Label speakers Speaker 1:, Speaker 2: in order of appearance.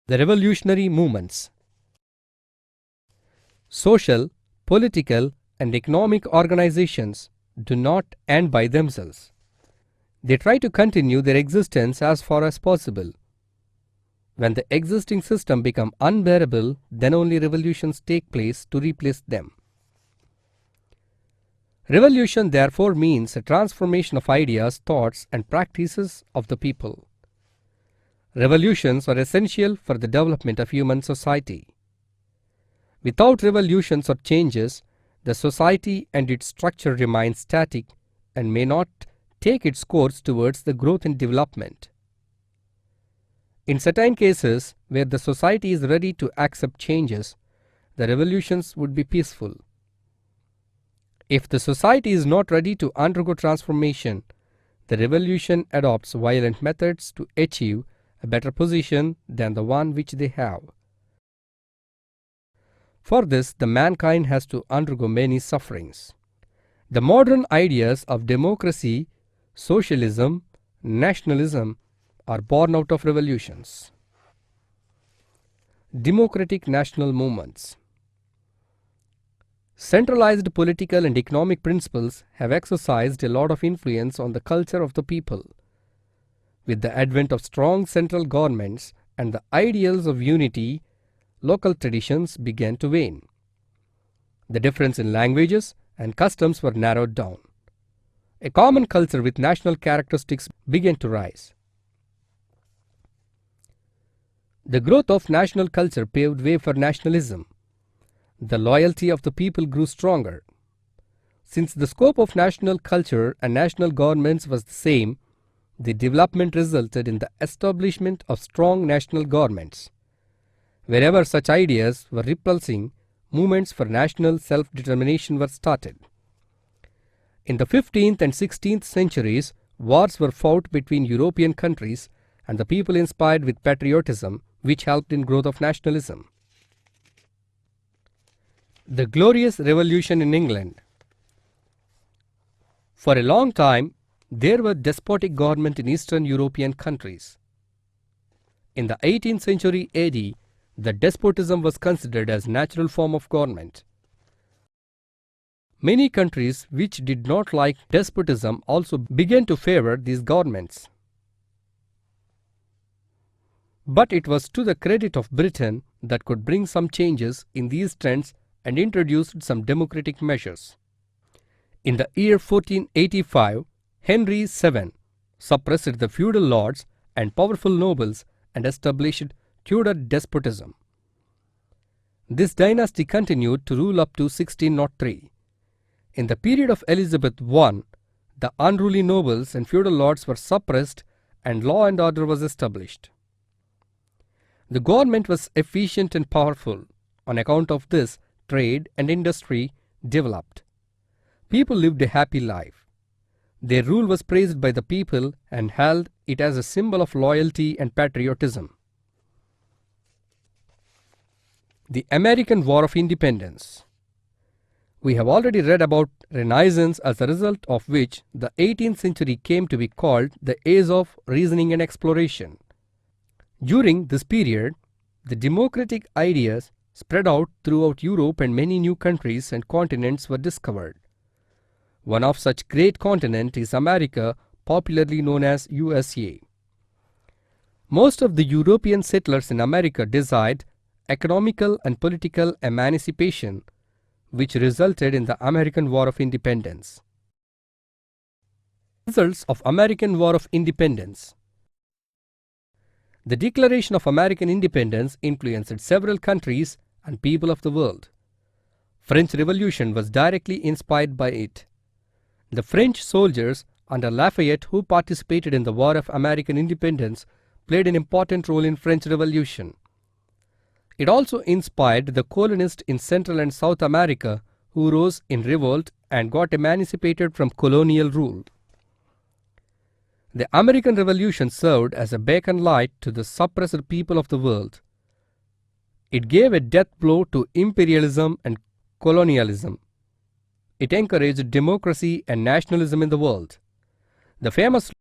Speaker 1: The revolutionary movements. Social, political, and economic organizations do not end by themselves. They try to continue their existence as far as possible. When the existing system becomes unbearable, then only revolutions take place to replace them. Revolution therefore means a transformation of ideas, thoughts, and practices of the people. Revolutions are essential for the development of human society. Without revolutions or changes, the society and its structure remain static and may not take its course towards the growth and development. In certain cases where the society is ready to accept changes, the revolutions would be peaceful. If the society is not ready to undergo transformation, the revolution adopts violent methods to achieve a better position than the one which they have. For this, the mankind has to undergo many sufferings. The modern ideas of democracy, socialism, nationalism are born out of revolutions. Democratic national movements. Centralized political and economic principles have exercised a lot of influence on the culture of the people. With the advent of strong central governments and the ideals of unity, local traditions began to wane. The difference in languages and customs were narrowed down. A common culture with national characteristics began to rise. The growth of national culture paved way for nationalism. The loyalty of the people grew stronger. Since the scope of national culture and national governments was the same, the development resulted in the establishment of strong national governments. Wherever such ideas were repulsing, movements for national self-determination were started. In the 15th and 16th centuries, wars were fought between European countries and the people inspired with patriotism, which helped in growth of nationalism. The Glorious Revolution in England. For a long time, there were despotic governments in Eastern European countries. In the 18th century AD, the despotism was considered as a natural form of government. Many countries which did not like despotism also began to favor these governments. But it was to the credit of Britain that could bring some changes in these trends and introduced some democratic measures. In the year 1485, Henry VII suppressed the feudal lords and powerful nobles and established Tudor despotism. This dynasty continued to rule up to 1603. In the period of Elizabeth I, the unruly nobles and feudal lords were suppressed and law and order was established. The government was efficient and powerful. On account of this, trade and industry developed. People lived a happy life. Their rule was praised by the people and held it as a symbol of loyalty and patriotism. The American War of Independence. We have already read about Renaissance, as a result of which the 18th century came to be called the age of reasoning and exploration. During this period, the democratic ideas spread out throughout Europe and many new countries and continents were discovered. One of such great continent is America, popularly known as USA. Most of the European settlers in America desired economical and political emancipation, which resulted in the American War of Independence. Results of American War of Independence. The Declaration of American Independence influenced several countries and people of the world. French Revolution was directly inspired by it. The French soldiers under Lafayette who participated in the War of American Independence played an important role in French Revolution. It also inspired the colonists in Central and South America who rose in revolt and got emancipated from colonial rule. The American Revolution served as a beacon light to the suppressed people of the world. It gave a death blow to imperialism and colonialism. It encouraged democracy and nationalism in the world. The famous